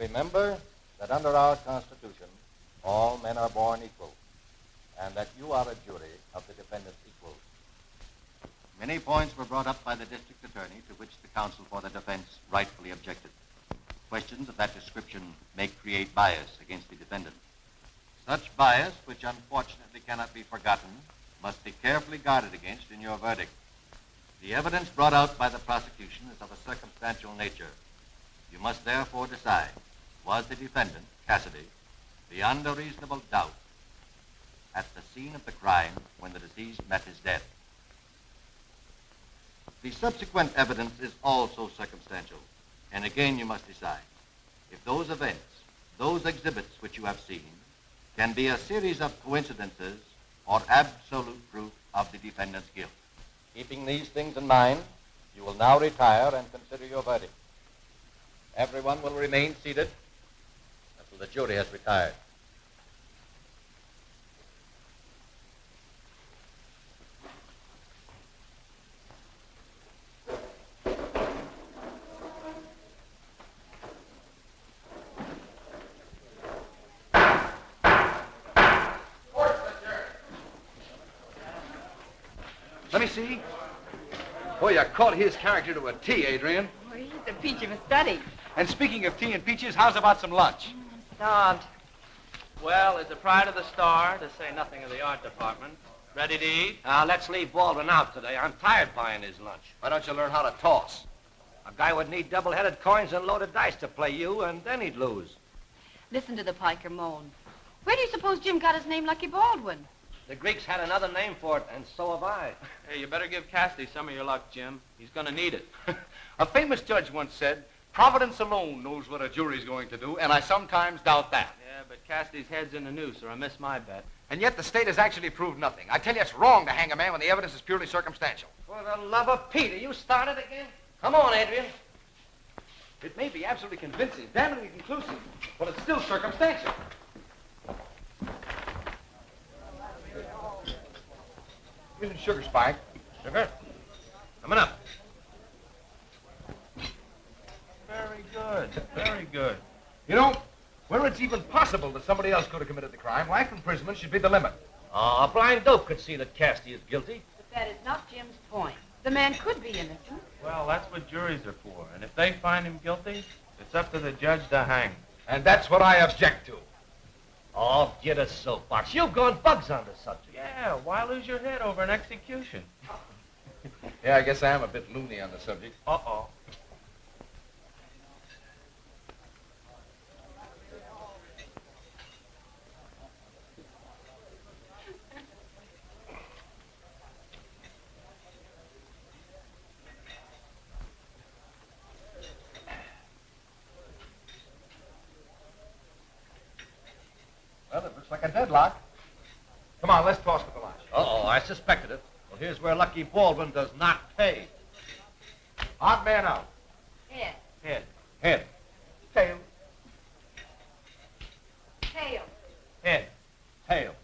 remember that under our Constitution, all men are born equal, and that you are a jury of the defendant's equals. Many points were brought up by the district attorney to which the counsel for the defense rightfully objected. Questions of that description may create bias against the defendant. Such bias, which unfortunately cannot be forgotten, must be carefully guarded against in your verdict. The evidence brought out by the prosecution is of a circumstantial nature. You must therefore decide, was the defendant, Cassidy, beyond a reasonable doubt at the scene of the crime when the deceased met his death? The subsequent evidence is also circumstantial, and again you must decide if those events, those exhibits which you have seen, can be a series of coincidences or absolute proof of the defendant's guilt. Keeping these things in mind, you will now retire and consider your verdict. Everyone will remain seated until the jury has retired. Let me see. Boy, you caught his character to a T, Adrienne. Boy, he's a peach of a study. And speaking of tea and peaches, how's about some lunch? I'm starved. Well, is the pride of the Star, to say nothing of the art department, ready to eat? Let's leave Baldwin out today. I'm tired buying his lunch. Why don't you learn how to toss? A guy would need double-headed coins and loaded dice to play you, and then he'd lose. Listen to the piker moan. Where do you suppose Jim got his name, Lucky Baldwin? The Greeks had another name for it, and so have I. Hey, you better give Cassidy some of your luck, Jim. He's going to need it. A famous judge once said, Providence alone knows what a jury's going to do, and I sometimes doubt that. Yeah, but Cassidy's head's in the noose, or I miss my bet. And yet the state has actually proved nothing. I tell you, it's wrong to hang a man when the evidence is purely circumstantial. For the love of Peter, you started again? Come on, Adrienne. It may be absolutely convincing, damnably conclusive, but it's still circumstantial. Here's the sugar, Spike. Sugar? Coming up. Very good, very good. You know, where it's even possible that somebody else could have committed the crime, life imprisonment should be the limit. Oh, a blind dope could see that Cassidy is guilty. But that is not Jim's point. The man could be innocent. Well, that's what juries are for. And if they find him guilty, it's up to the judge to hang. And that's what I object to. Oh, get a soapbox. You've gone bugs on the subject. Yeah, why lose your head over an execution? Yeah, I guess I am a bit loony on the subject. Uh-oh. Well, it looks like a deadlock. Come on, let's toss for the lunch. Uh-oh, I suspected it. Well, here's where Lucky Baldwin does not pay. Odd man out. Head. Head. Head. Tail. Tail. Head. Tail.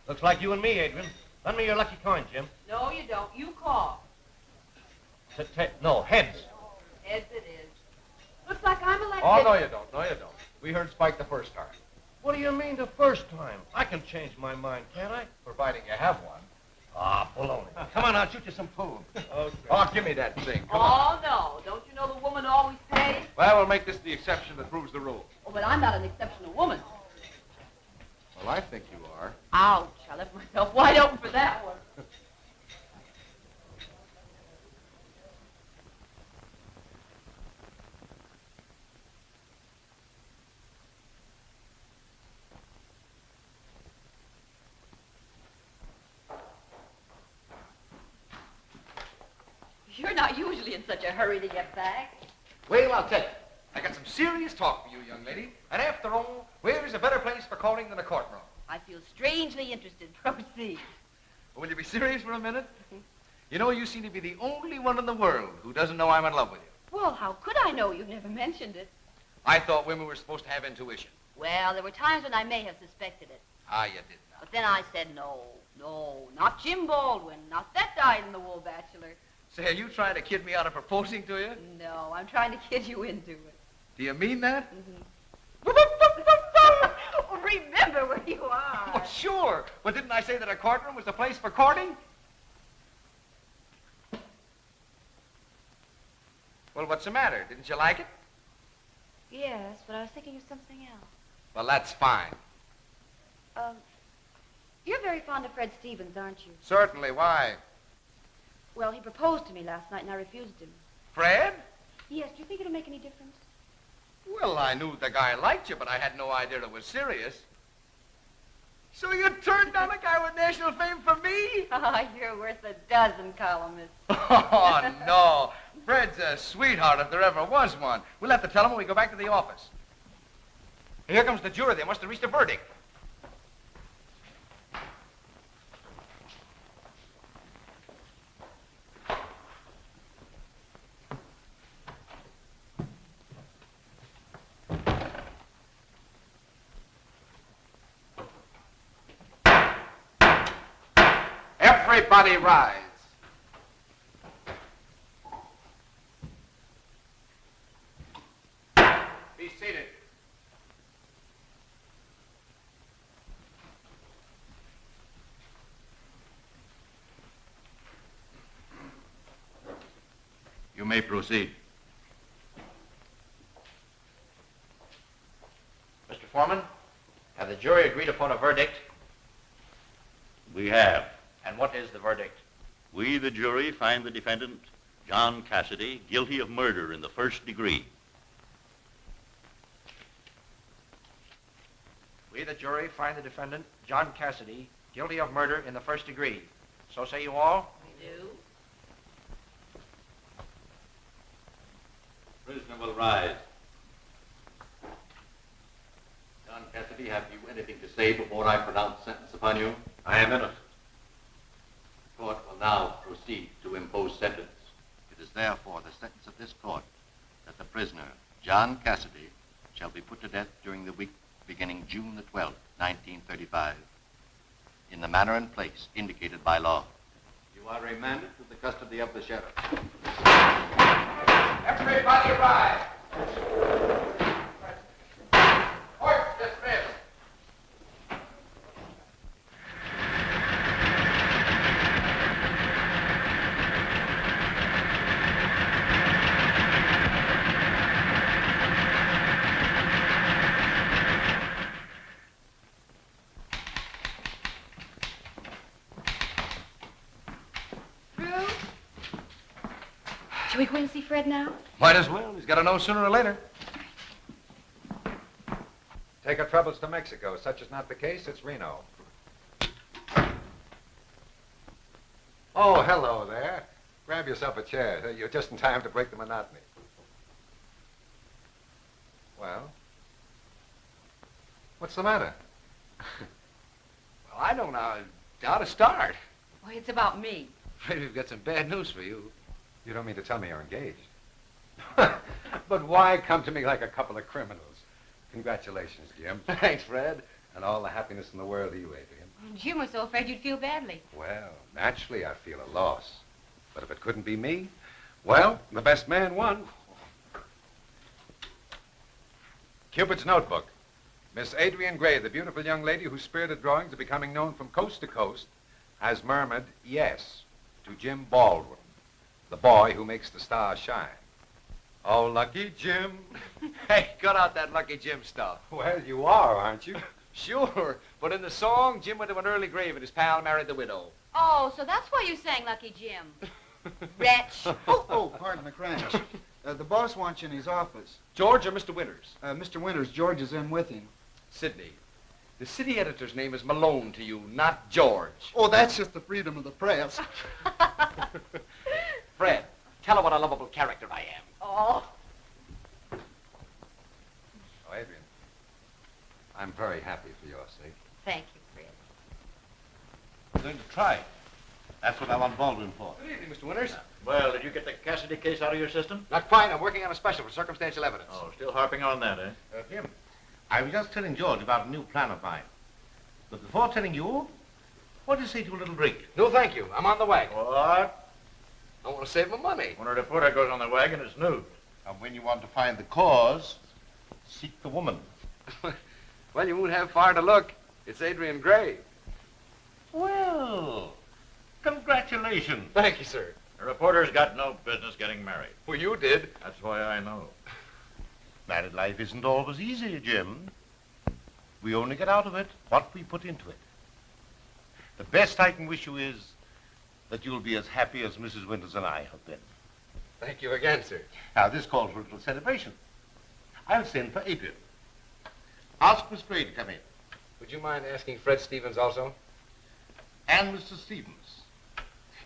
Looks like you and me, Adrienne. Lend me your lucky coin, Jim. No, you don't. You call. No, heads. Heads it is. Looks like I'm elected. Oh, no, you don't. No, you don't. We heard Spike the first time. What do you mean the first time? I can change my mind, can't I? Providing you have one. Ah, baloney. Come on, I'll shoot you some food. Okay. Oh, give me that thing. Come on. Oh, no. Don't you know the woman always pays? Well, we'll make this the exception that proves the rule. Oh, but I'm not an exceptional woman. Well, I think you are. Ouch. I left myself wide open for that one. You're not usually in such a hurry to get back. Well, I'll tell you. I got some serious talk for you, young lady. And after all, where is a better place for calling than a courtroom? I feel strangely interested. Proceed. Will you be serious for a minute? You know, you seem to be the only one in the world who doesn't know I'm in love with you. Well, how could I know? You've never mentioned it. I thought women were supposed to have intuition. Well, there were times when I may have suspected it. Ah, you did not. But then I said, no, not Jim Baldwin, not that dyed-in-the-wool bachelor. Say, are you trying to kid me out of proposing to you? No, I'm trying to kid you into it. Do you mean that? Oh, remember where you are. Well, sure. But didn't I say that a courtroom was the place for courting? Well, what's the matter? Didn't you like it? Yes, but I was thinking of something else. Well, that's fine. You're very fond of Fred Stevens, aren't you? Certainly. Why? Well, he proposed to me last night, and I refused him. Fred? Yes, do you think it'll make any difference? Well, I knew the guy liked you, but I had no idea it was serious. So you turned down a guy with national fame for me? Oh, you're worth a dozen columnists. Oh, no. Fred's a sweetheart if there ever was one. We'll have to tell him when we go back to the office. Here comes the jury. They must have reached a verdict. Everybody rise. Be seated. You may proceed. Mr. Foreman, have the jury agreed upon a verdict? We have. And what is the verdict? We, the jury, find the defendant, John Cassidy, guilty of murder in the first degree. We, the jury, find the defendant, John Cassidy, guilty of murder in the first degree. So say you all? We do. Prisoner will rise. John Cassidy, have you anything to say before I pronounce sentence upon you? I am innocent. The court will now proceed to impose sentence. It is therefore the sentence of this court that the prisoner, John Cassidy, shall be put to death during the week beginning June the 12th, 1935, in the manner and place indicated by law. You are remanded to the custody of the sheriff. Everybody rise. Court dismissed. Shall we go in and see Fred now? Might as well. He's got to know sooner or later. Take our troubles to Mexico. Such is not the case. It's Reno. Oh, hello there. Grab yourself a chair. You're just in time to break the monotony. Well, what's the matter? Well, I don't know how to start. Why, it's about me. Afraid we've got some bad news for you. You don't mean to tell me you're engaged. But why come to me like a couple of criminals? Congratulations, Jim. Thanks, Fred. And all the happiness in the world to you, Adrienne. Jim was so afraid you'd feel badly. Well, naturally, I feel a loss. But if it couldn't be me, well, the best man won. Cupid's Notebook. Miss Adrienne Gray, the beautiful young lady whose spirited drawings are becoming known from coast to coast, has murmured yes to Jim Baldwin, the boy who makes the stars shine. Oh, lucky Jim. Hey, cut out that Lucky Jim stuff. Well, you are, aren't you? Sure, but in the song, Jim went to an early grave and his pal married the widow. Oh, so that's why you sang Lucky Jim. Wretch. Oh, pardon the crash. The boss wants you in his office. George or Mr. Winters? Mr. Winters, George is in with him. Sidney, the city editor's name is Malone to you, not George. Oh, that's just the freedom of the press. Fred, tell her what a lovable character I am. Oh. Oh, Adrienne, I'm very happy for your sake. Thank you, Fred. I'm going to try. That's what I want Baldwin for. Good evening, Mr. Winters. Well, did you get the Cassidy case out of your system? Not quite. I'm working on a special for circumstantial evidence. Oh, still harping on that, eh? Jim, I was just telling George about a new plan of mine. But before telling you, what do you say to a little drink? No, thank you. I'm on the wagon. What? I want to save my money. When a reporter goes on the wagon, it's nude. And when you want to find the cause, seek the woman. Well, you won't have far to look. It's Adrienne Gray. Well, congratulations. Thank you, sir. A reporter's got no business getting married. Well, you did. That's why I know. Married life isn't always easy, Jim. We only get out of it what we put into it. The best I can wish you is that you'll be as happy as Mrs. Winters and I have been. Thank you again, sir. Now, this calls for a little celebration. I'll send for Adrienne. Ask Miss Gray to come in. Would you mind asking Fred Stevens also? And Mr. Stevens.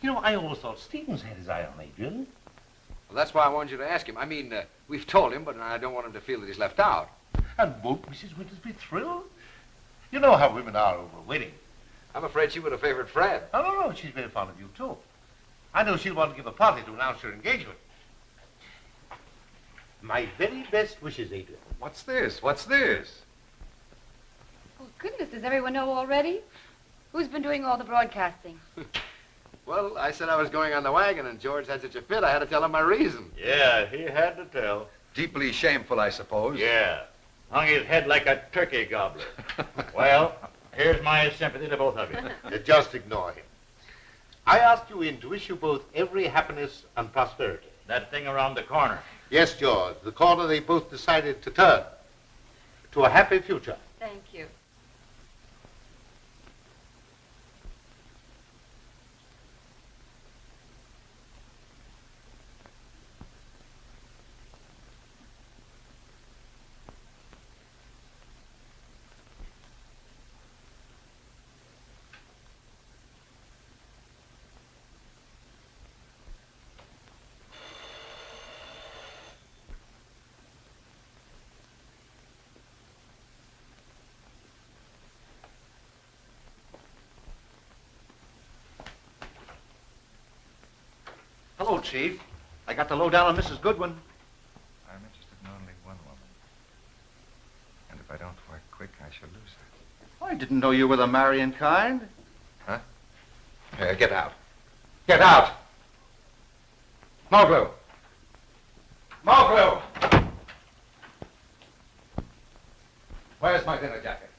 You know, I always thought Stevens had his eye on Adrienne. Well, that's why I wanted you to ask him. I mean, we've told him, but I don't want him to feel that he's left out. And won't Mrs. Winters be thrilled? You know how women are over a wedding. I'm afraid she would have favored Fred. Oh, no, she's very fond of you, too. I know she'll want to give a party to announce her engagement. My very best wishes, Adrienne. What's this? What's this? Oh, goodness, does everyone know already? Who's been doing all the broadcasting? Well, I said I was going on the wagon, and George had such a fit, I had to tell him my reason. Yeah, he had to tell. Deeply shameful, I suppose. Yeah. Hung his head like a turkey gobbler. Well, here's my sympathy to both of you. Just ignore him. I asked you in to wish you both every happiness and prosperity. That thing around the corner. Yes, George, the corner they both decided to turn to a happy future. Thank you. Hello, Chief. I got the lowdown on Mrs. Goodwin. I'm interested in only one woman. And if I don't work quick, I shall lose her. I didn't know you were the marrying kind. Huh? Get out. Get out! More glue. More glue! Where's my dinner jacket?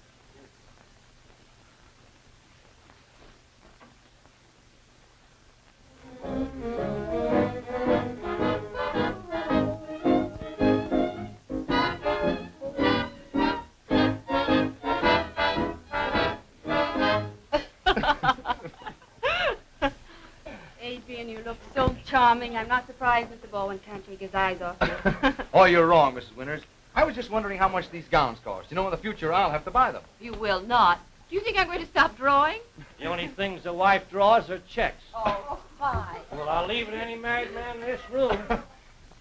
Adrienne, you look so charming. I'm not surprised Mr. Baldwin can't take his eyes off you. Oh, you're wrong, Mrs. Winters. I was just wondering how much these gowns cost. You know, in the future, I'll have to buy them. You will not. Do you think I'm going to stop drawing? The only things a wife draws are checks. Oh, fine. Well, I'll leave it to any married man in this room.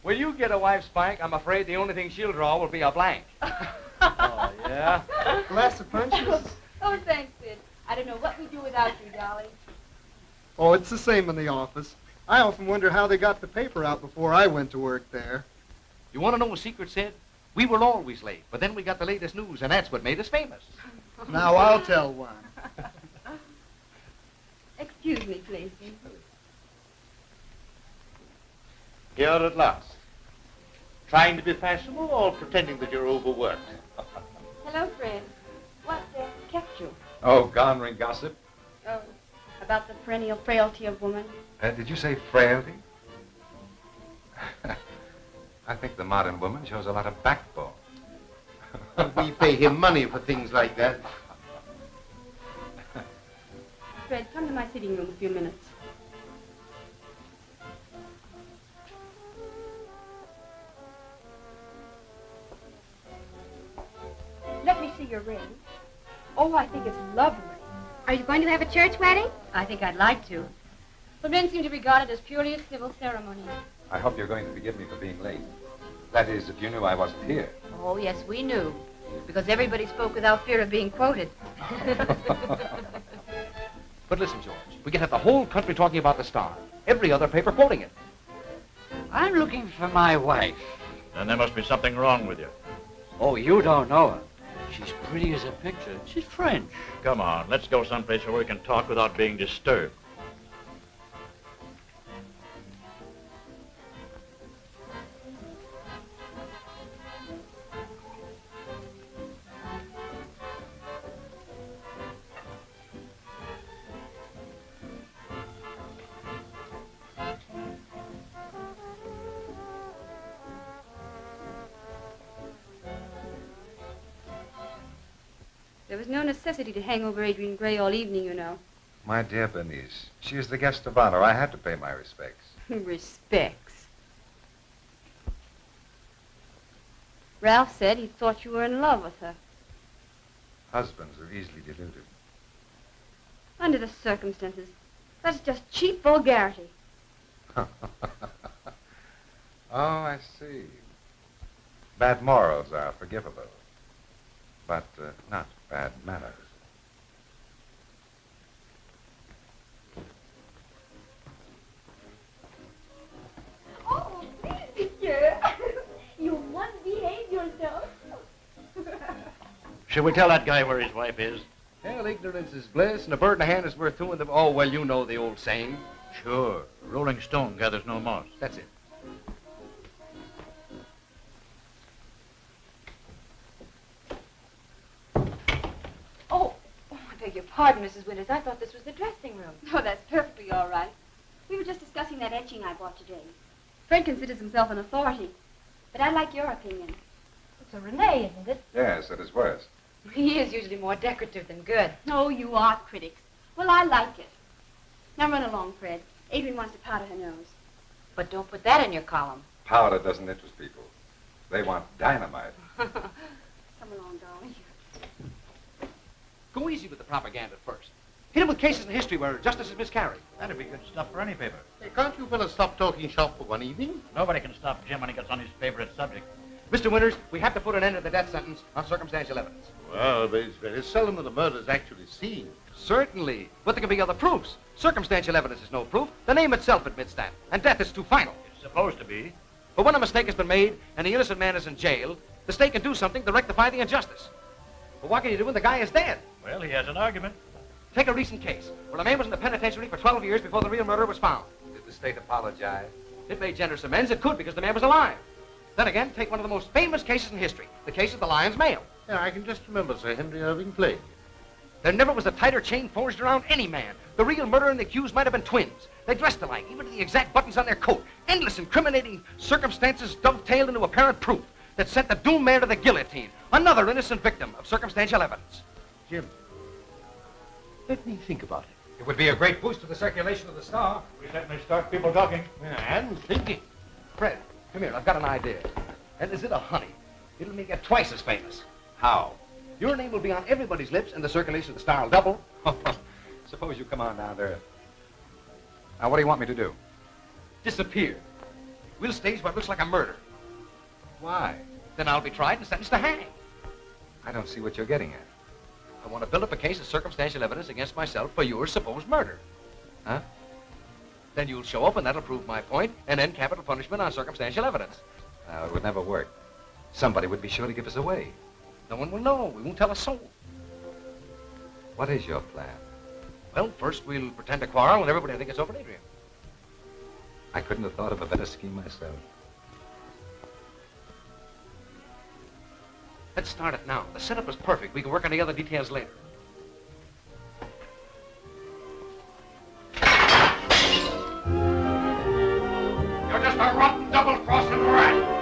When you get a wife, Spike, I'm afraid the only thing she'll draw will be a blank. Oh, yeah? Glass of punches? Oh, thanks, Sid. I don't know what we'd do without you, darling. Oh, it's the same in the office. I often wonder how they got the paper out before I went to work there. You want to know a secret, Sid? We were always late, but then we got the latest news, and that's what made us famous. Now I'll tell one. Excuse me, please. Here at last. Trying to be fashionable or pretending that you're overworked? Hello, Fred. What kept you? Oh, garnering gossip. Oh, about the perennial frailty of woman. Did you say frailty? I think the modern woman shows a lot of backbone. We pay him money for things like that. Fred, come to my sitting room a few minutes. Let me see your ring. Oh, I think it's lovely. Are you going to have a church wedding? I think I'd like to. But men seem to regard it as purely a civil ceremony. I hope you're going to forgive me for being late. That is, if you knew I wasn't here. Oh, yes, we knew. Because everybody spoke without fear of being quoted. But listen, George, we can have the whole country talking about the Star. Every other paper quoting it. I'm looking for my wife. Then there must be something wrong with you. Oh, you don't know her. She's pretty as a picture. She's French. Come on, let's go someplace where we can talk without being disturbed. was no necessity to hang over Adrienne Gray all evening, you know. My dear Bernice, she is the guest of honor. I had to pay my respects. Respects. Ralph said he thought you were in love with her. Husbands are easily deluded. Under the circumstances, that's just cheap vulgarity. Oh, I see. Bad morals are forgivable, but not bad manners. Oh, please, monsieur. You must behave yourself. Should we tell that guy where his wife is? Hell, ignorance is bliss, and a bird in the hand is worth two in the... Oh, well, you know the old saying. Sure. A rolling stone gathers no moss. That's it. Oh, I beg your pardon, Mrs. Winters. I thought this was the dressing room. Oh, that's perfectly all right. We were just discussing that etching I bought today. Fred considers himself an authority, but I'd like your opinion. It's a Renee, isn't it? Yes, at his worst. He is usually more decorative than good. Oh, you are critics. Well, I like it. Now run along, Fred. Adrienne wants to powder her nose. But don't put that in your column. Powder doesn't interest people. They want dynamite. Come along, darling. Go easy with the propaganda first. Hit him with cases in history where justice is miscarried. That'd be good stuff for any paper. Hey, can't you fellas stop talking shop for one evening? Nobody can stop Jim when he gets on his favorite subject. Mr. Winters, we have to put an end to the death sentence on circumstantial evidence. Well, it's very seldom that a murder is actually seen. Certainly. But there can be other proofs. Circumstantial evidence is no proof. The name itself admits that. And death is too final. It's supposed to be. But when a mistake has been made and the innocent man is in jail, the state can do something to rectify the injustice. But what can you do when the guy is dead? Well, he has an argument. Take a recent case where a man was in the penitentiary for 12 years before the real murderer was found. Did the state apologize? It made generous amends. It could because the man was alive. Then again, take one of the most famous cases in history, the case of the Lion's Mail. Yeah, I can just remember Sir Henry Irving playing. There never was a tighter chain forged around any man. The real murderer and the accused might have been twins. They dressed alike, even to the exact buttons on their coat. Endless incriminating circumstances dovetailed into apparent proof that sent the doomed man to the guillotine. Another innocent victim of circumstantial evidence. Jim, let me think about it. It would be a great boost to the circulation of the Star. We certainly start people talking. Yeah, and thinking. Fred, come here. I've got an idea. And is it a honey? It'll make you twice as famous. How? Your name will be on everybody's lips, and the circulation of the Star will double. Suppose you come on down there. Now, what do you want me to do? Disappear. We'll stage what looks like a murder. Why? Then I'll be tried and sentenced to hang. I don't see what you're getting at. I want to build up a case of circumstantial evidence against myself for your supposed murder. Huh? Then you'll show up, and that'll prove my point, and end capital punishment on circumstantial evidence. It would never work. Somebody would be sure to give us away. No one will know. We won't tell a soul. What is your plan? Well, first we'll pretend to quarrel, and everybody will think it's over Adrienne. I couldn't have thought of a better scheme myself. Let's start it now. The setup is perfect. We can work on the other details later. You're just a rotten double-crossing rat.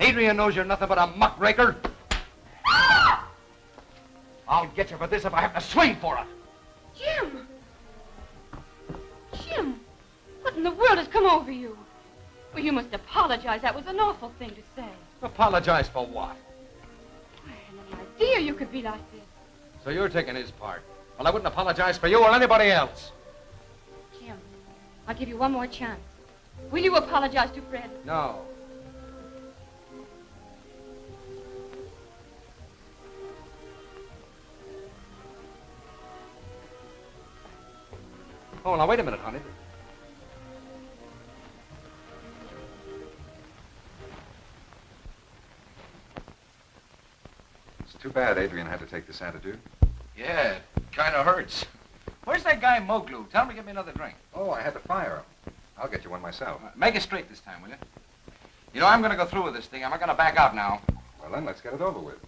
Adrienne knows you're nothing but a muckraker. I'll get you for this if I have to swing for it. Jim! Jim! What in the world has come over you? Well, you must apologize. That was an awful thing to say. Apologize for what? I had no idea you could be like this. So you're taking his part. Well, I wouldn't apologize for you or anybody else. Jim, I'll give you one more chance. Will you apologize to Fred? No. Oh, now, wait a minute, honey. It's too bad Adrienne had to take this attitude. Yeah, it kind of hurts. Where's that guy Moglu? Tell him to get me another drink. Oh, I had to fire him. I'll get you one myself. Make it straight this time, will you? You know, I'm going to go through with this thing. I'm not going to back out now. Well, then, let's get it over with.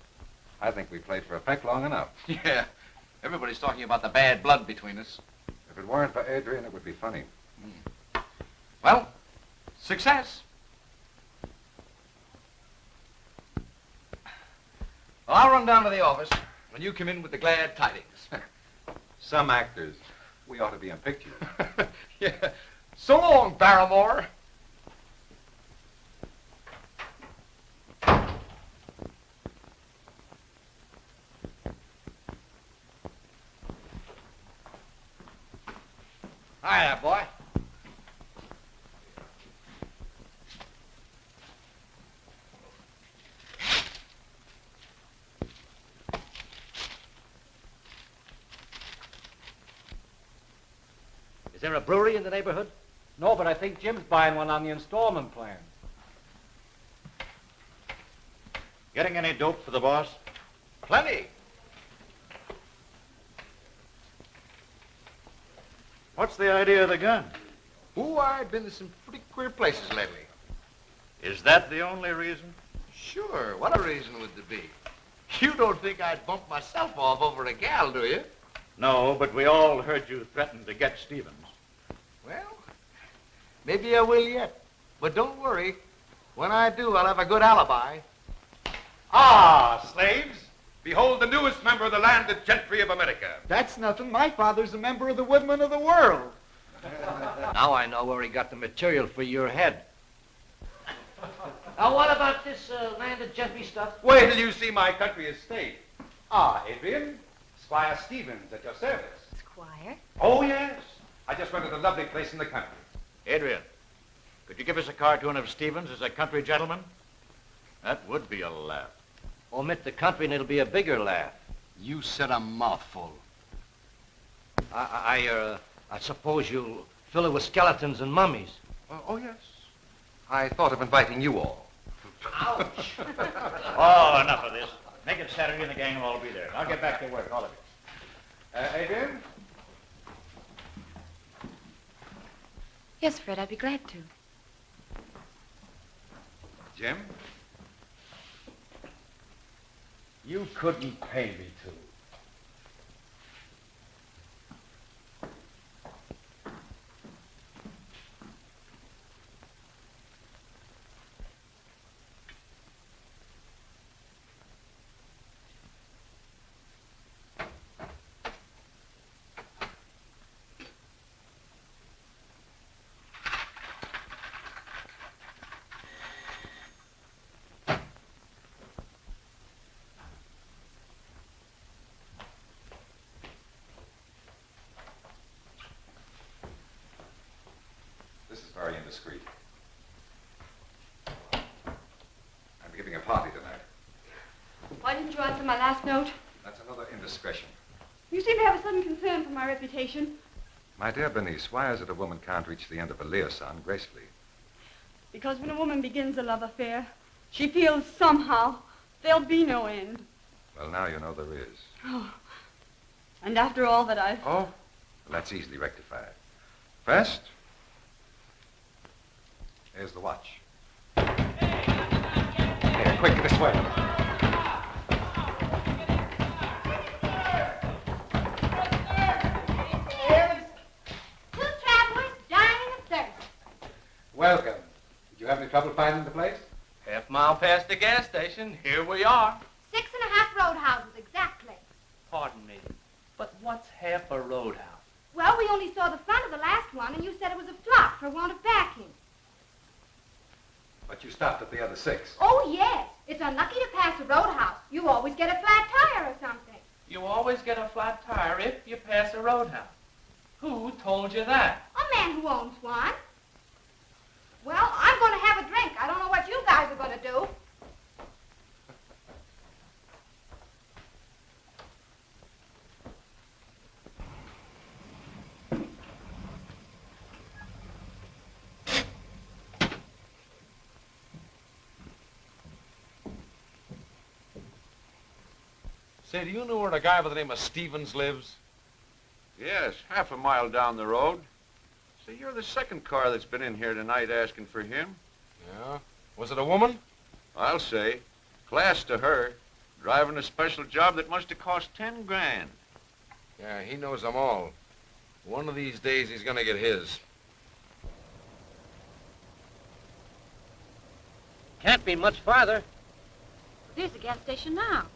I think we played for effect long enough. Yeah. Everybody's talking about the bad blood between us. If it weren't for Adrienne, it would be funny. Well, Success. Well, I'll run down to the office when you come in with the glad tidings. Some actors, we ought to be in pictures. Yeah. So long, Barrymore. Hiya, boy. Is there a brewery in the neighborhood? No, but I think Jim's buying one on the installment plan. Getting any dope for the boss? Plenty. What's the idea of the gun? Ooh, I've been to some pretty queer places lately. Is that the only reason? Sure, what a reason would there be? You don't think I'd bump myself off over a gal, do you? No, but we all heard you threaten to get Stevens. Well, maybe I will yet. But don't worry. When I do, I'll have a good alibi. Ah, slaves, behold the newest member of the landed gentry of America. That's nothing. My father's a member of the Woodmen of the World. Now I know where he got the material for your head. Now, what about this landed gentry stuff? Wait till you see my country estate. Ah, Adrienne, Squire Stevens at your service. Squire? Oh, yes. I just rented a lovely place in the country. Adrienne, could you give us a cartoon of Stevens as a country gentleman? That would be a laugh. Omit the country and it'll be a bigger laugh. You said a mouthful. I suppose you'll fill it with skeletons and mummies. Oh, yes. I thought of inviting you all. Ouch! Oh, enough of this. Make it Saturday and the gang will all be there. I'll get back to work, all of you. Adrienne? Yes, Fred, I'd be glad to. Jim? You couldn't pay me to. This is very indiscreet. I'm giving a party tonight. Why didn't you answer my last note? That's another indiscretion. You seem to have a sudden concern for my reputation. My dear Bernice, why is it a woman can't reach the end of a liaison gracefully? Because when a woman begins a love affair, she feels somehow there'll be no end. Well, now you know there is. Oh. And after all that I've... Oh? Well, that's easily rectified. First, here's the watch. Here, quick, this way. Two travelers dying of thirst. Welcome. Did you have any trouble finding the place? Half-mile past the gas station. Here we are. 6.5 roadhouses, exactly. Pardon me, but what's half a roadhouse? Well, we only saw the front of the last one, and you said it was a flop for want of backing. But you stopped at the other 6. Oh, yes. It's unlucky to pass a roadhouse. You always get a flat tire or something. You always get a flat tire if you pass a roadhouse. Who told you that? A man who owns one. Well, I'm going to have a drink. I don't know what you guys are going to do. Say, do you know where a guy by the name of Stevens lives? Yes, half a mile down the road. Say, you're the second car that's been in here tonight asking for him. Yeah? Was it a woman? I'll say. Class to her. Driving a special job that must have cost 10 grand. Yeah, he knows them all. One of these days he's gonna get his. Can't be much farther. There's the gas station now.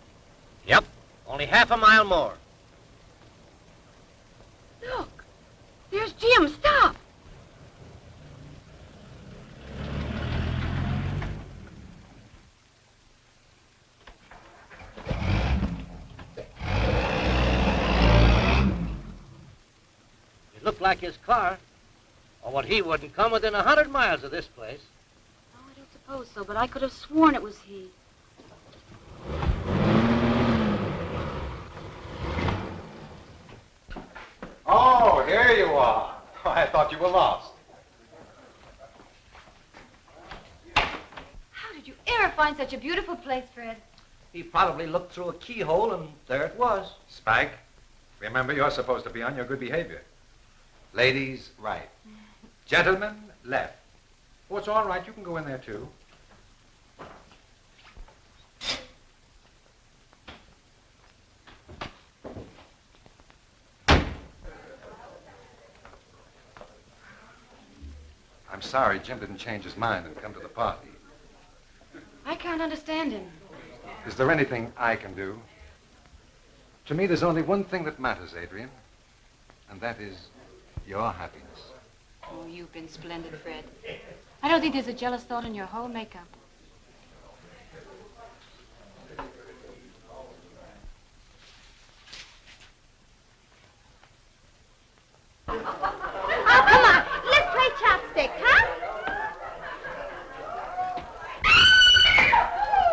Yep, only half a mile more. Look, there's Jim. Stop. It looked like his car. Or what he wouldn't come within 100 miles of this place. Oh, I don't suppose so, but I could have sworn it was he. Oh, here you are. I thought you were lost. How did you ever find such a beautiful place, Fred? He probably looked through a keyhole, and there it was. Spike, remember you're supposed to be on your good behavior. Ladies, right. Gentlemen, left. Oh, it's all right. You can go in there, too. I'm sorry Jim didn't change his mind and come to the party. I can't understand him. Is there anything I can do? To me, there's only one thing that matters, Adrienne, and that is your happiness. Oh, you've been splendid, Fred. I don't think there's a jealous thought in your whole makeup. Oh, come on. Let's play chopstick, huh?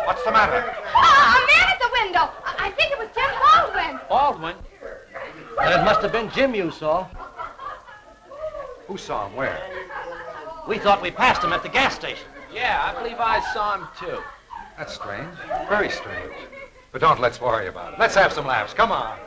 What's the matter? Oh, a man at the window. I think it was Jim Baldwin. Baldwin? Then it must have been Jim you saw. Who saw him where? We thought we passed him at the gas station. Yeah, I believe I saw him, too. That's strange. Very strange. But don't let's worry about it. Let's have some laughs. Come on.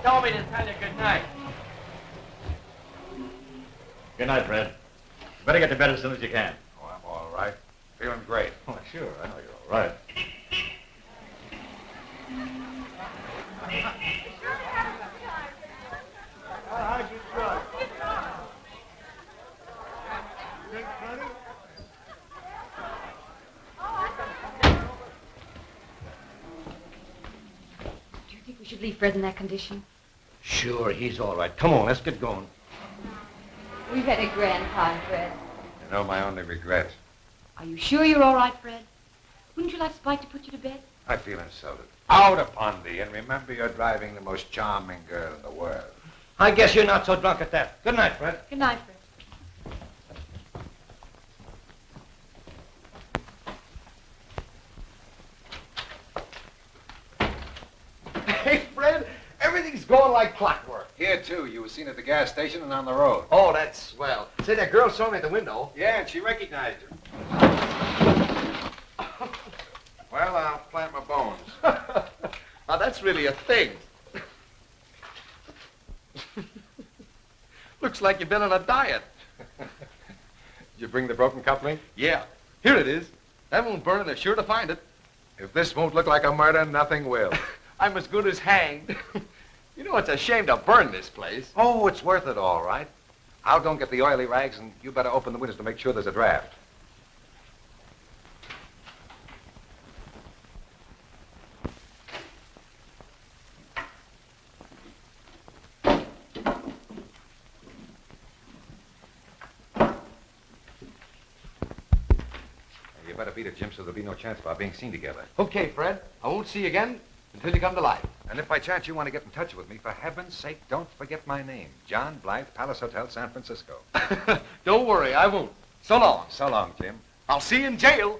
Told me to tell you good night. Good night, Fred. You better get to bed as soon as you can. Oh, I'm all right. Feeling great. Oh, sure. I know you're all right. Do you think we should leave Fred in that condition? Sure, he's all right. Come on, let's get going. We've had a grand time, Fred. You know my only regret? Are you sure you're all right, Fred? Wouldn't you like Spike to put you to bed? I feel insulted. Out upon thee, and remember you're driving the most charming girl in the world. I guess you're not so drunk at that. Good night, Fred. Good night, Fred. Hey, Fred, everything's going like clockwork. Here, too. You were seen at the gas station and on the road. Oh, that's swell. Say, that girl saw me at the window. Yeah, and she recognized you. Well, I'll plant my bones. Now, that's really a thing. Looks like you've been on a diet. Did you bring the broken coupling? Yeah. Here it is. That won't burn it. They're sure to find it. If this won't look like a murder, nothing will. I'm as good as hanged. You know, it's a shame to burn this place. Oh, it's worth it, all right. I'll go and get the oily rags, and you better open the windows to make sure there's a draft. You better beat it, Jim, so there'll be no chance of our being seen together. Okay, Fred. I won't see you again until you come to life. And if by chance you want to get in touch with me, for heaven's sake, don't forget my name. John Blythe, Palace Hotel, San Francisco. Don't worry, I won't. So long. So long, Jim. I'll see you in jail.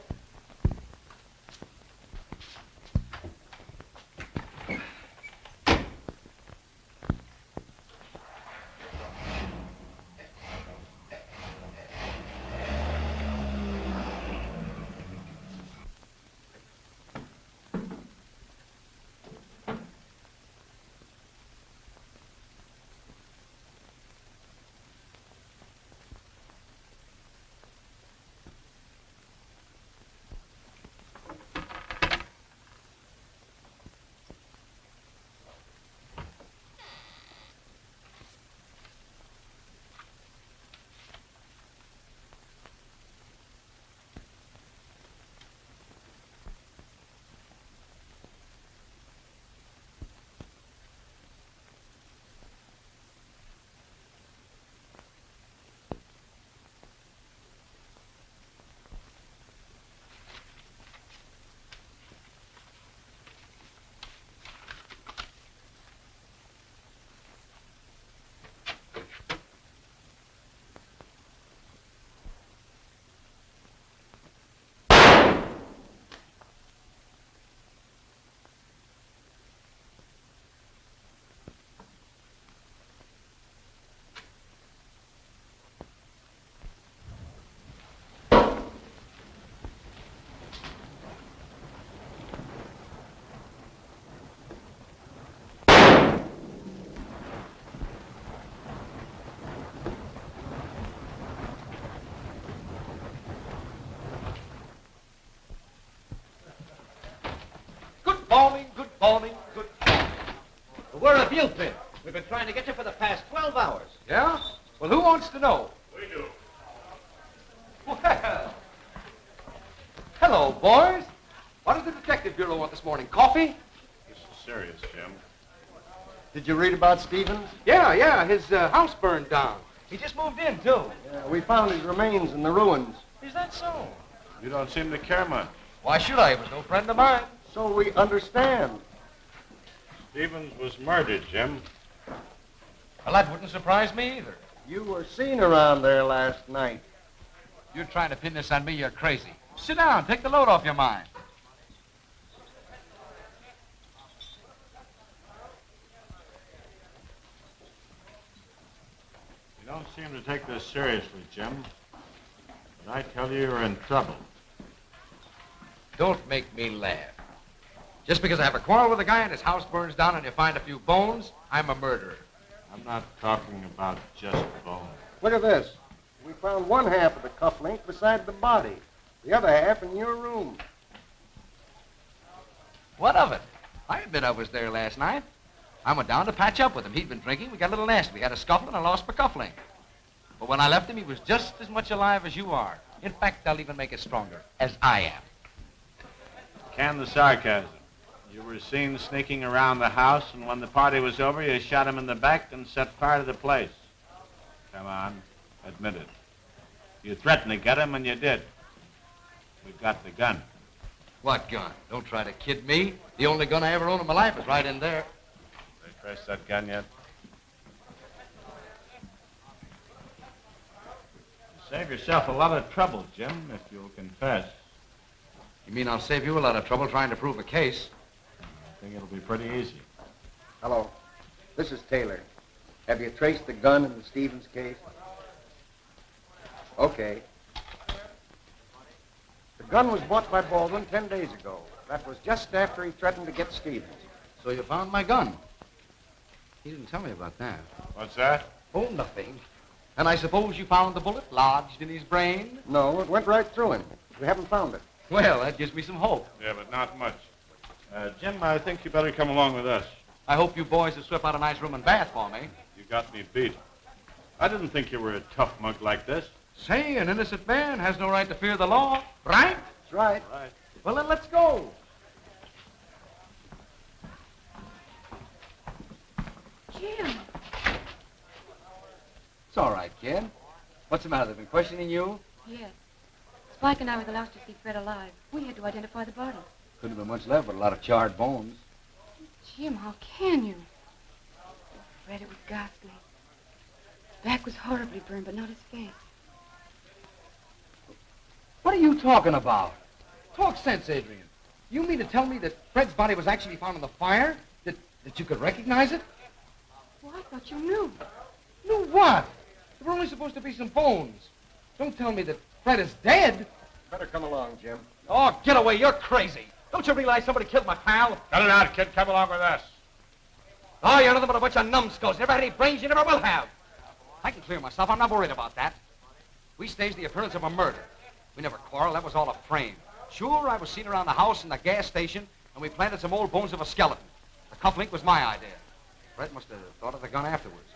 balming, good balming, good balming. Where have you been? We've been trying to get you for the past 12 hours. Yeah? Well, who wants to know? We do. Well, hello, boys. What does the Detective Bureau want this morning? Coffee? This is serious, Jim. Did you read about Stevens? Yeah. His house burned down. He just moved in, too. Yeah, we found his remains in the ruins. Is that so? You don't seem to care much. Why should I? He was no friend of mine. So we understand. Stevens was murdered, Jim. Well, that wouldn't surprise me either. You were seen around there last night. You're trying to pin this on me, you're crazy. Sit down, take the load off your mind. You don't seem to take this seriously, Jim. But I tell you, you're in trouble. Don't make me laugh. Just because I have a quarrel with a guy and his house burns down and you find a few bones, I'm a murderer. I'm not talking about just bones. Look at this. We found one half of the cufflink beside the body. The other half in your room. What of it? I admit I was there last night. I went down to patch up with him. He'd been drinking. We got a little nasty. We had a scuffle and I lost my cufflink. But when I left him, he was just as much alive as you are. In fact, I'll even make it stronger, as I am. Can the sarcasm. You were seen sneaking around the house, and when the party was over, you shot him in the back and set fire to the place. Come on, admit it. You threatened to get him, and you did. We've got the gun. What gun? Don't try to kid me. The only gun I ever owned in my life is right in there. They traced that gun yet? You save yourself a lot of trouble, Jim, if you'll confess. You mean I'll save you a lot of trouble trying to prove a case? I think it'll be pretty easy. Hello. This is Taylor. Have you traced the gun in the Stevens case? Okay. The gun was bought by Baldwin 10 days ago. That was just after he threatened to get Stevens. So you found my gun? He didn't tell me about that. What's that? Oh, nothing. And I suppose you found the bullet lodged in his brain? No, it went right through him. We haven't found it. Well, that gives me some hope. Yeah, but not much. Jim, I think you better come along with us. I hope you boys will sweep out a nice room and bath for me. You got me beat. I didn't think you were a tough mug like this. Say, an innocent man has no right to fear the law, right? That's right. Right. Well, then let's go. Jim. It's all right, kid. What's the matter? They've been questioning you? Yes. Spike and I were the last to see Fred alive. We had to identify the body. Couldn't have been much left but a lot of charred bones. Jim, how can you? Fred, it was ghastly. His back was horribly burned, but not his face. What are you talking about? Talk sense, Adrienne. You mean to tell me that Fred's body was actually found in the fire? That you could recognize it? Well, I thought you knew. Knew what? There were only supposed to be some bones. Don't tell me that Fred is dead. Better come along, Jim. Oh, get away. You're crazy. Don't you realize somebody killed my pal? Cut it out, kid. Come along with us. Oh, you're nothing but a bunch of numbskulls. You never had any brains, you never will have. I can clear myself. I'm not worried about that. We staged the appearance of a murder. We never quarreled. That was all a frame. Sure, I was seen around the house and the gas station, and we planted some old bones of a skeleton. The cufflink was my idea. Fred must have thought of the gun afterwards.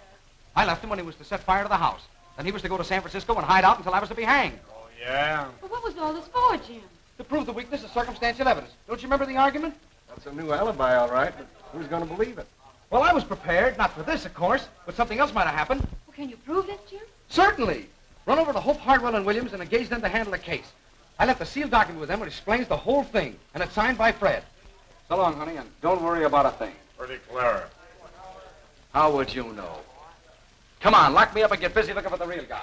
I left him when he was to set fire to the house. Then he was to go to San Francisco and hide out until I was to be hanged. Oh, yeah? But what was all this for, Jim? To prove the weakness of circumstantial evidence. Don't you remember the argument? That's a new alibi, all right, but who's going to believe it? Well, I was prepared. Not for this, of course, but something else might have happened. Well, can you prove this, Jim? Certainly. Run over to Hope, Hartwell, and Williams and engage them to handle the case. I left a sealed document with them which explains the whole thing, and it's signed by Fred. So long, honey, and don't worry about a thing. Pretty clever. How would you know? Come on, lock me up and get busy looking for the real guy.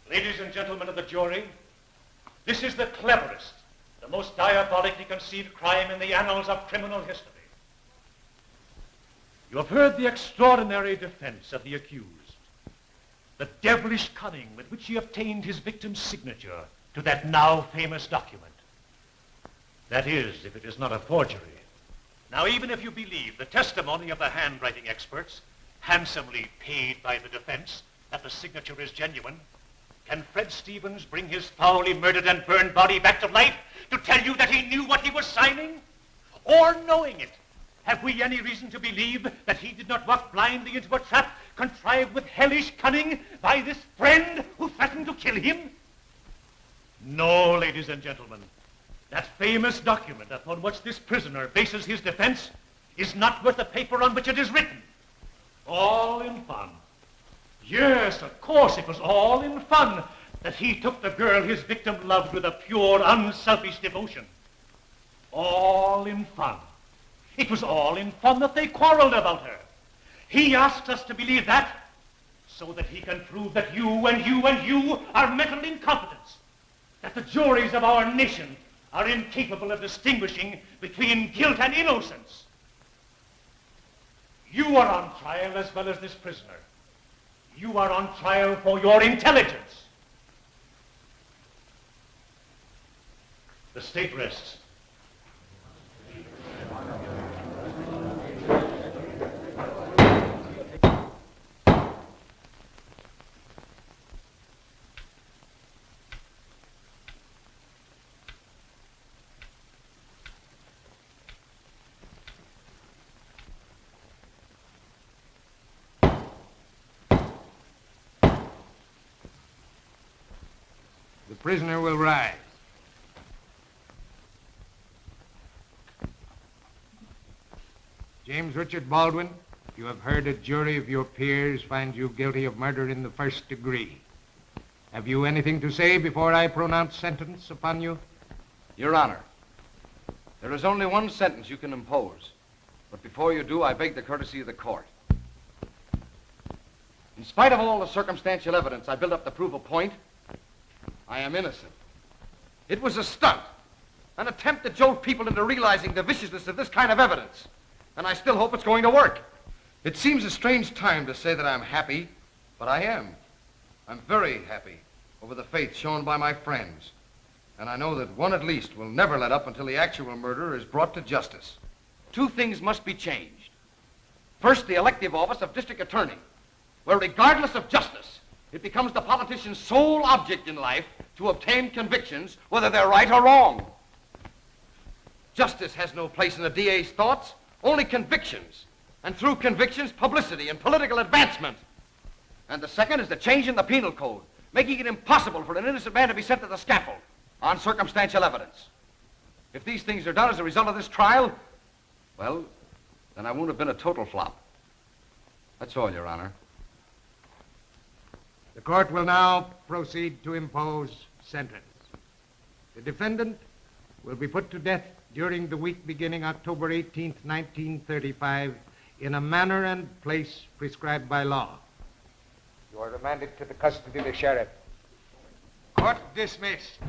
Ladies and gentlemen of the jury, this is the cleverest, the most diabolically conceived crime in the annals of criminal history. You have heard the extraordinary defense of the accused, the devilish cunning with which he obtained his victim's signature to that now famous document. That is, if it is not a forgery. Now, even if you believe the testimony of the handwriting experts, handsomely paid by the defense, that the signature is genuine, can Fred Stevens bring his foully murdered and burned body back to life to tell you that he knew what he was signing? Or knowing it, have we any reason to believe that he did not walk blindly into a trap contrived with hellish cunning by this friend who threatened to kill him? No, ladies and gentlemen. That famous document upon which this prisoner bases his defense is not worth the paper on which it is written. All in fun. Yes, of course, it was all in fun that he took the girl his victim loved with a pure, unselfish devotion. All in fun. It was all in fun that they quarreled about her. He asks us to believe that so that he can prove that you and you and you are mental incompetents, that the juries of our nation are incapable of distinguishing between guilt and innocence. You are on trial as well as this prisoner. You are on trial for your intelligence. The state rests. The prisoner will rise. James Richard Baldwin, you have heard a jury of your peers find you guilty of murder in the first degree. Have you anything to say before I pronounce sentence upon you? Your Honor, there is only one sentence you can impose. But before you do, I beg the courtesy of the court. In spite of all the circumstantial evidence I built up to prove a point, I am innocent. It was a stunt, an attempt to jolt people into realizing the viciousness of this kind of evidence. And I still hope it's going to work. It seems a strange time to say that I'm happy, but I am. I'm very happy over the faith shown by my friends. And I know that one at least will never let up until the actual murderer is brought to justice. Two things must be changed. First, the elective office of district attorney, where regardless of justice, it becomes the politician's sole object in life to obtain convictions, whether they're right or wrong. Justice has no place in the DA's thoughts, only convictions. And through convictions, publicity and political advancement. And the second is the change in the penal code, making it impossible for an innocent man to be sent to the scaffold on circumstantial evidence. If these things are done as a result of this trial, well, then I won't have been a total flop. That's all, Your Honor. The court will now proceed to impose sentence. The defendant will be put to death during the week beginning October 18th, 1935, in a manner and place prescribed by law. You are remanded to the custody of the sheriff. Court dismissed.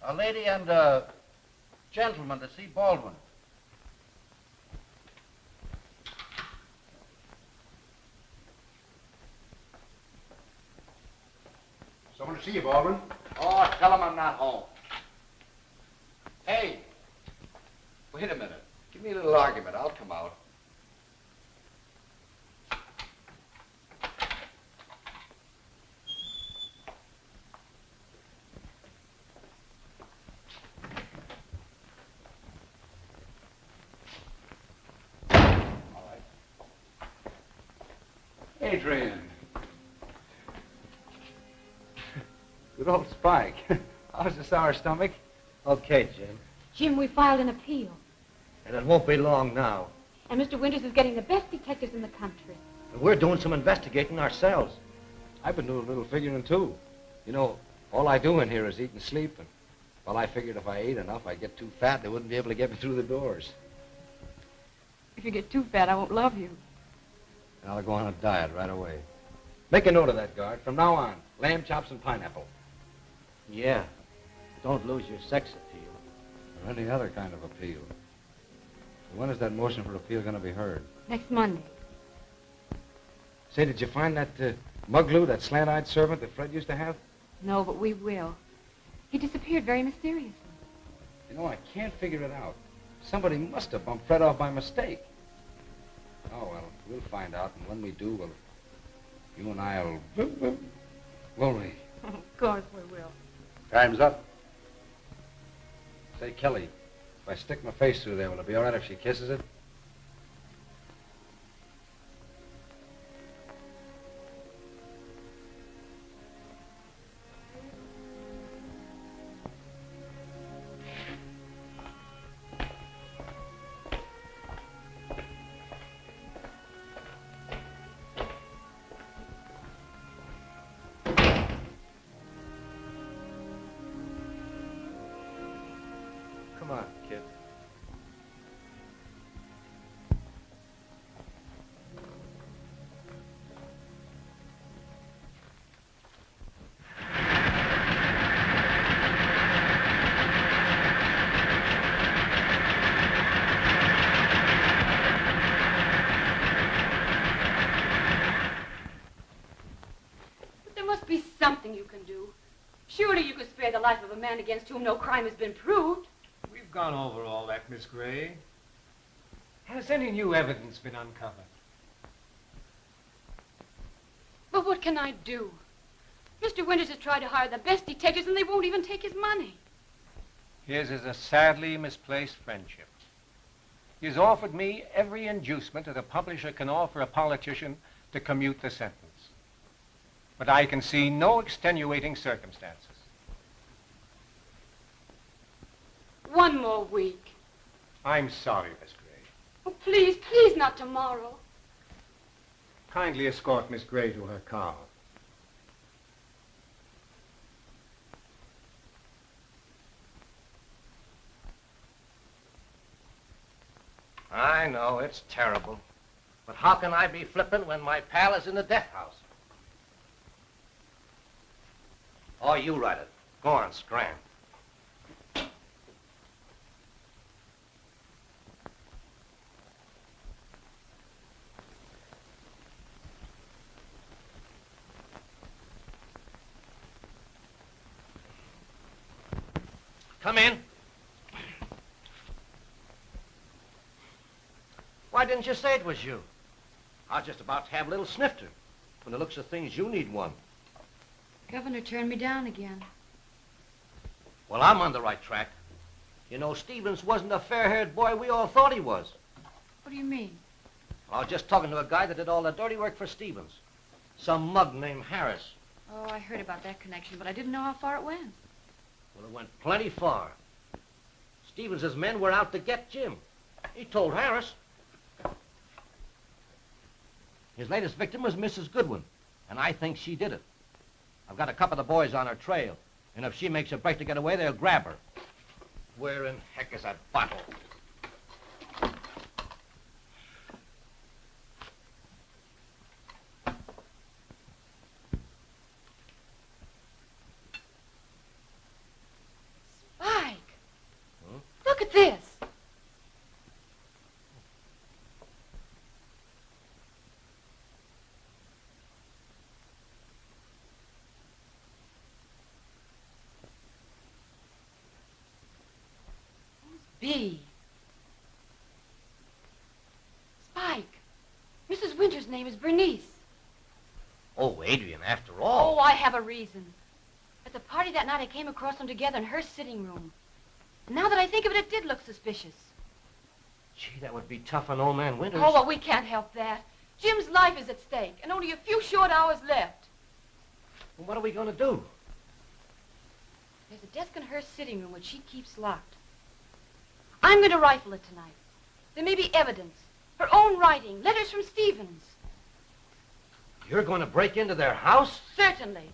A lady and a gentleman to see Baldwin. Someone to see you, Baldwin. Oh, tell him I'm not home. Hey, wait a minute. Give me a little argument. I'll come out. Adrienne. Good old Spike. How's the sour stomach? Okay, Jim. Jim, we filed an appeal. And it won't be long now. And Mr. Winters is getting the best detectives in the country. And we're doing some investigating ourselves. I've been doing a little figuring, too. You know, all I do in here is eat and sleep, and Well, I figured if I ate enough, I'd get too fat. They wouldn't be able to get me through the doors. If you get too fat, I won't love you. And I'll go on a diet right away. Make a note of that, guard. From now on, lamb chops and pineapple. Yeah. Don't lose your sex appeal. Or any other kind of appeal. When is that motion for appeal going to be heard? Next Monday. Say, did you find that muggloo, that slant-eyed servant that Fred used to have? No, but we will. He disappeared very mysteriously. You know, I can't figure it out. Somebody must have bumped Fred off by mistake. Oh, well, we'll find out, and when we do, you and I'll... Will we? Of course we will. Time's up. Say, Kelly, if I stick my face through there, will it be all right if she kisses it? Come on, kid. But there must be something you can do. Surely you could spare the life of a man against whom no crime has been proved. We've gone over all that, Miss Gray. Has any new evidence been uncovered? But what can I do? Mr. Winters has tried to hire the best detectives, and they won't even take his money. His is a sadly misplaced friendship. He has offered me every inducement that a publisher can offer a politician to commute the sentence. But I can see no extenuating circumstances. One more week. I'm sorry, Miss Gray. Oh, please, please, not tomorrow. Kindly escort Miss Gray to her car. I know, it's terrible. But how can I be flippant when my pal is in the death house? Oh, you write it. Go on, scram. Come in. Why didn't you say it was you? I was just about to have a little snifter. From the looks of things, you need one. Governor turned me down again. Well, I'm on the right track. You know, Stevens wasn't the fair-haired boy we all thought he was. What do you mean? I was just talking to a guy that did all the dirty work for Stevens. Some mug named Harris. Oh, I heard about that connection, but I didn't know how far it went. Well, it went plenty far. Stevens's men were out to get Jim. He told Harris. His latest victim was Mrs. Goodwin, and I think she did it. I've got a couple of the boys on her trail, and if she makes a break to get away, they'll grab her. Where in heck is that bottle? Spike! Look at this. B. Spike, Mrs. Winters' name is Bernice. Oh, Adrienne, after all. Oh, I have a reason. At the party that night, I came across them together in her sitting room. Now that I think of it, it did look suspicious. Gee, that would be tough on old man Winters. Oh, well, we can't help that. Jim's life is at stake, and only a few short hours left. Well, what are we going to do? There's a desk in her sitting room which she keeps locked. I'm going to rifle it tonight. There may be evidence. Her own writing, letters from Stevens. You're going to break into their house? Certainly.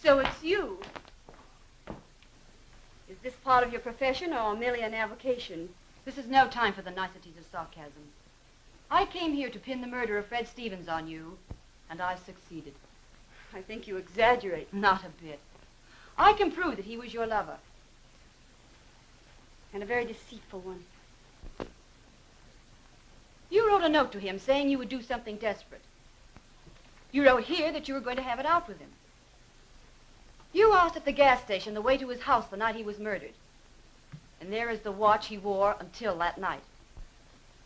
So it's you. Is this part of your profession or merely an avocation? This is no time for the niceties of sarcasm. I came here to pin the murder of Fred Stevens on you, and I succeeded. I think you exaggerate. Not a bit. I can prove that he was your lover. And a very deceitful one. You wrote a note to him saying you would do something desperate. You wrote here that you were going to have it out with him. You asked at the gas station the way to his house the night he was murdered. And there is the watch he wore until that night.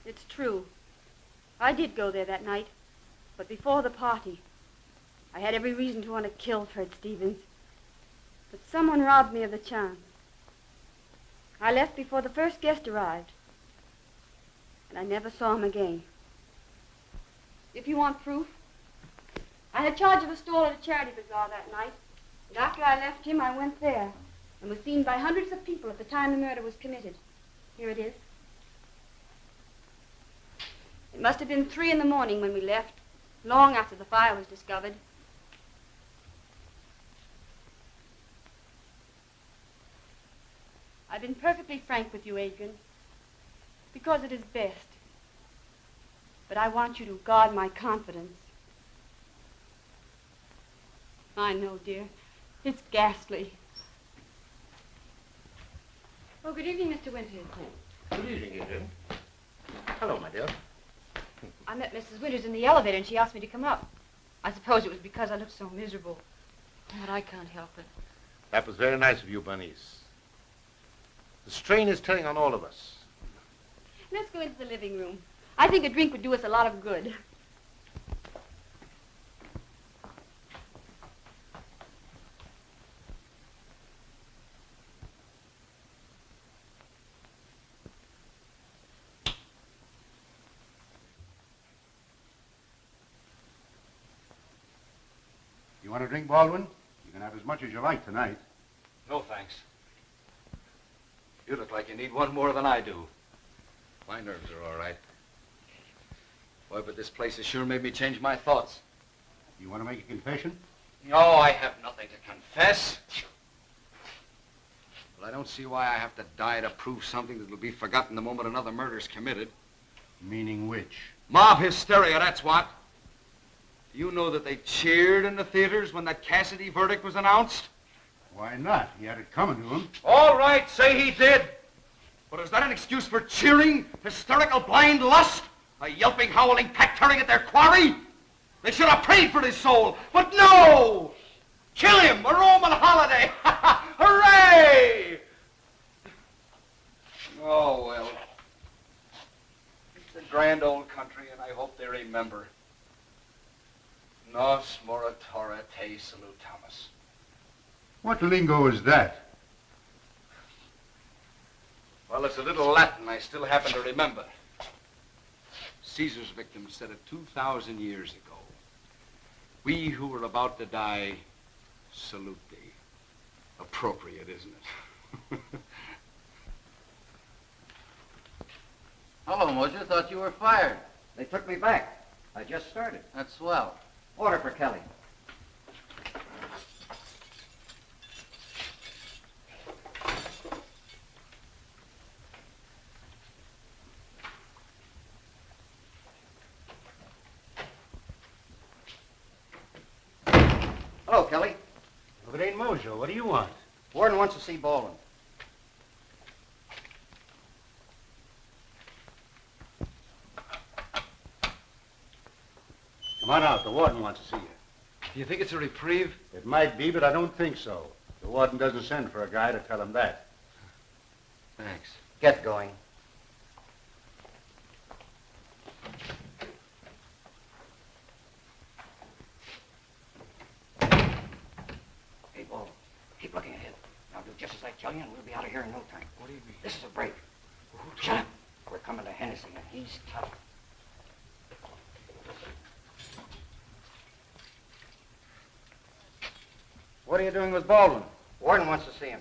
It's true. I did go there that night, but before the party. I had every reason to want to kill Fred Stevens. But someone robbed me of the chance. I left before the first guest arrived. And I never saw him again. If you want proof, I had charge of a stall at a charity bazaar that night. And after I left him, I went there and was seen by hundreds of people at the time the murder was committed. Here it is. It must have been 3 in the morning when we left, long after the fire was discovered. I've been perfectly frank with you, Adrienne, because it is best. But I want you to guard my confidence. I know, dear. It's ghastly. Oh, good evening, Mr. Winters. Good evening, Adrienne. Hello, my dear. I met Mrs. Winters in the elevator, and she asked me to come up. I suppose it was because I looked so miserable. But I can't help it. That was very nice of you, Bernice. The strain is telling on all of us. Let's go into the living room. I think a drink would do us a lot of good. You want a drink, Baldwin? You can have as much as you like tonight. No, thanks. You look like you need one more than I do. My nerves are all right. Boy, but this place has sure made me change my thoughts. You want to make a confession? No, I have nothing to confess. But I don't see why I have to die to prove something that will be forgotten the moment another murder's committed. Meaning which? Mob hysteria, that's what. Do you know that they cheered in the theaters when that Cassidy verdict was announced? Why not? He had it coming to him. All right, say he did. But is that an excuse for cheering? Hysterical blind lust? A yelping, howling pack tearing at their quarry? They should have prayed for his soul, but no! Kill him, a Roman holiday! Hooray! Oh, well. It's a grand old country, and I hope they remember. Nos moratora te salutamus. What lingo is that? Well, it's a little Latin I still happen to remember. Caesar's victims said it 2,000 years ago. We who were about to die salute thee. Appropriate, isn't it? Hello, Moser. Thought you were fired. They took me back. I just started. That's swell. Order for Kelly. Hello, Kelly. Well, it ain't Mojo. What do you want? Warden wants to see Baldwin. Come on out. The warden wants to see you. Do you think it's a reprieve? It might be, but I don't think so. The warden doesn't send for a guy to tell him that. Thanks. Get going. Hey, Baldwin, keep looking ahead. I'll do just as I tell you, and we'll be out of here in no time. What do you mean? This is a break. Shut up. We're coming to Hennessy, and he's tough. What are you doing with Baldwin? Warden wants to see him.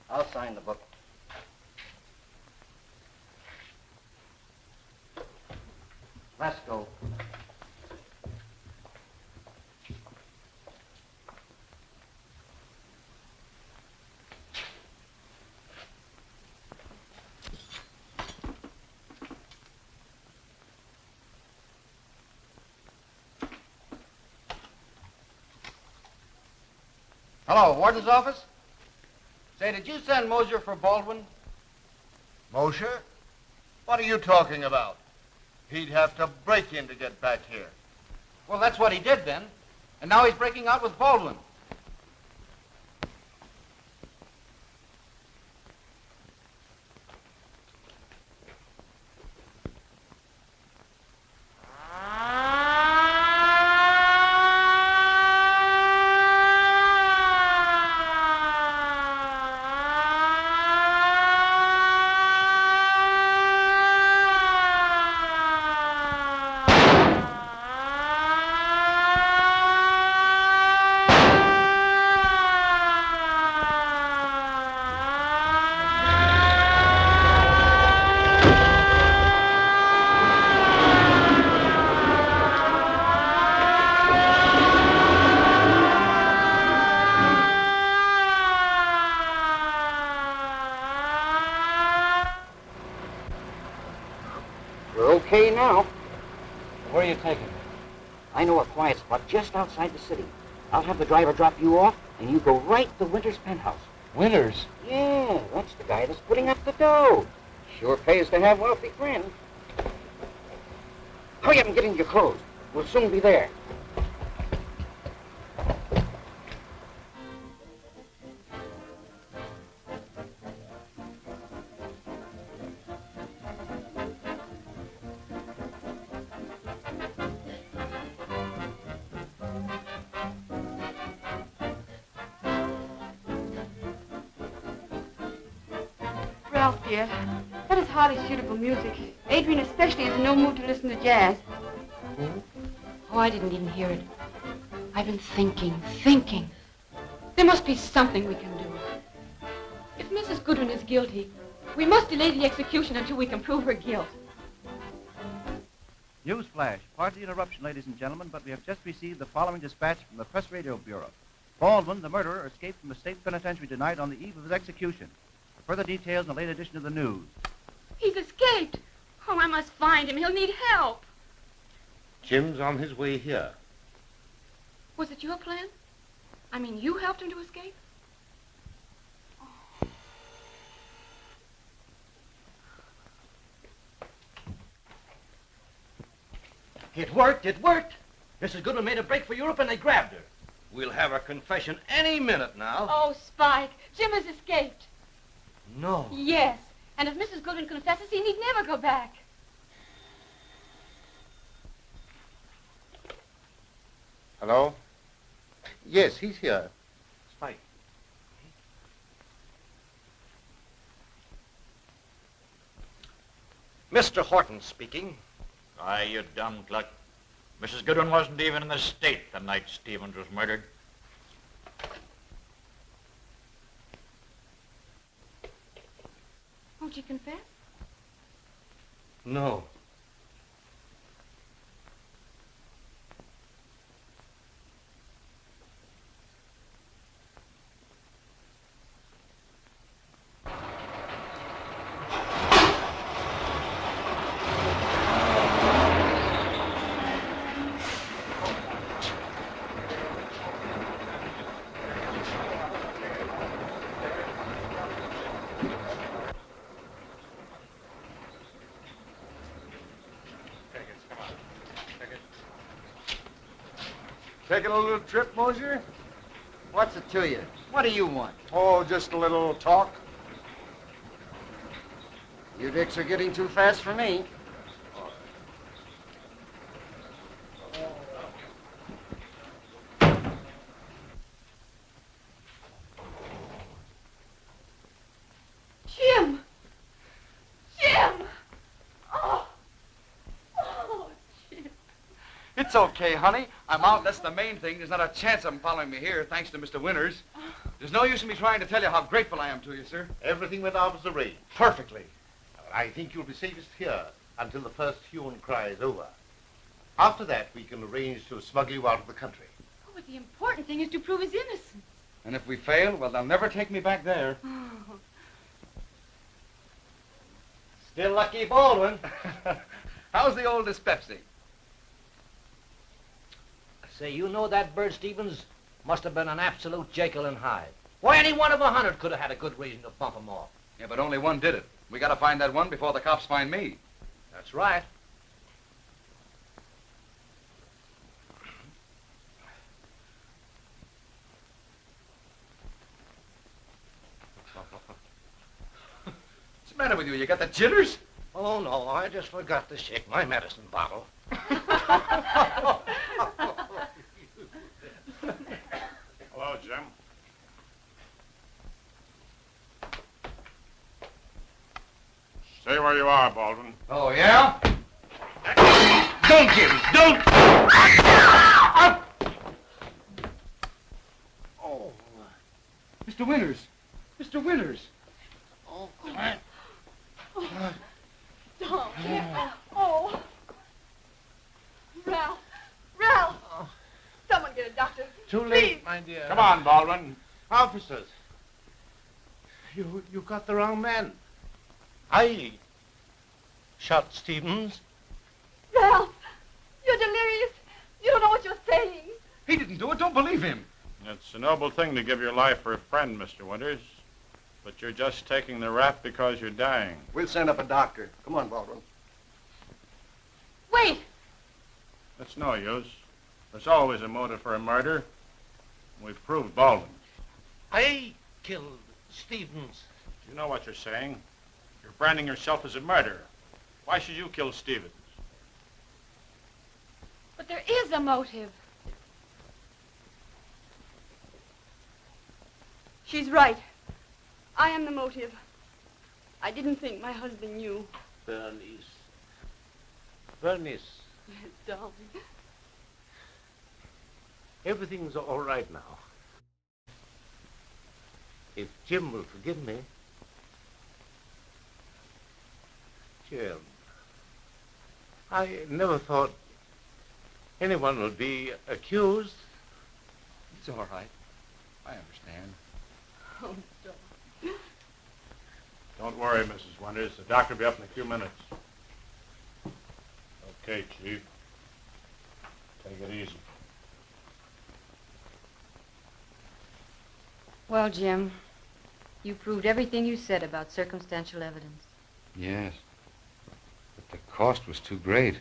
I'll sign the book. Let's go. Hello, Warden's office? Say, did you send Mosier for Baldwin? Mosher? What are you talking about? He'd have to break in to get back here. Well, that's what he did then. And now he's breaking out with Baldwin. Okay now. Where are you taking me? I know a quiet spot just outside the city. I'll have the driver drop you off, and you go right to Winter's penthouse. Winters? Yeah, that's the guy that's putting up the dough. Sure pays to have wealthy friends. Hurry up and get into your clothes. We'll soon be there. Ralph, dear, that is hardly suitable music. Adrienne especially is in no mood to listen to jazz. Oh, I didn't even hear it. I've been thinking. There must be something we can do. If Mrs. Goodwin is guilty, we must delay the execution until we can prove her guilt. Newsflash. Pardon the interruption, ladies and gentlemen, but we have just received the following dispatch from the Press Radio Bureau. Baldwin, the murderer, escaped from the state penitentiary tonight on the eve of his execution. Further details in the late edition of the news. He's escaped. Oh, I must find him. He'll need help. Jim's on his way here. Was it your plan? I mean, you helped him to escape? It worked. Mrs. Goodwin made a break for Europe and they grabbed her. We'll have her confession any minute now. Oh, Spike, Jim has escaped. No. Yes, and if Mrs. Goodwin confesses, he need never go back. Hello? Yes, he's here. Spike. Mr. Horton speaking. Aye, you dumb cluck. Mrs. Goodwin wasn't even in the state the night Stevens was murdered. Won't she confess? No. Taking a little trip, Mosier? What's it to you? What do you want? Oh, just a little talk. You dicks are getting too fast for me. Jim! Jim! Oh! Oh, Jim. It's okay, honey. I'm out. That's the main thing. There's not a chance of them following me here, thanks to Mr. Winters. There's no use in me trying to tell you how grateful I am to you, sir. Everything went out as arranged. Perfectly. I think you'll be safest here until the first hue and cry is over. After that, we can arrange to smuggle you out of the country. Oh, but the important thing is to prove his innocence. And if we fail, well, they'll never take me back there. Oh. Still lucky Baldwin. How's the old dyspepsy? Say, you know that bird, Stevens? Must have been an absolute Jekyll and Hyde. Why, any one of 100 could have had a good reason to bump him off. Yeah, but only one did it. We gotta find that one before the cops find me. That's right. What's the matter with you? You got the jitters? Oh, no, I just forgot to shake my medicine bottle. Hello, Jim. Stay where you are, Baldwin. Oh, yeah? Don't, Jim, don't! Oh, Mr. Winters. Mr. Winters. Oh, Clint. Don't. Oh. Ralph. Ralph. Someone get a doctor. Too Please. my dear. Come on, Baldwin. Officers. You got the wrong man. I shot Stevens. Ralph, you're delirious. You don't know what you're saying. He didn't do it. Don't believe him. It's a noble thing to give your life for a friend, Mr. Winters. But you're just taking the rap because you're dying. We'll send up a doctor. Come on, Baldwin. Wait. It's no use. There's always a motive for a murder. We've proved Baldwin. I killed Stevens. You know what you're saying. You're branding yourself as a murderer. Why should you kill Stevens? But there is a motive. She's right. I am the motive. I didn't think my husband knew. Bernice. Bernice, Yes, darling. everything's all right now. If Jim will forgive me. Jim, I never thought anyone would be accused. It's all right. I understand. Oh, darling. Don't worry, Mrs. Winters. The doctor will be up in a few minutes. Okay, Chief. Take it easy. Well, Jim, you proved everything you said about circumstantial evidence. Yes. But the cost was too great.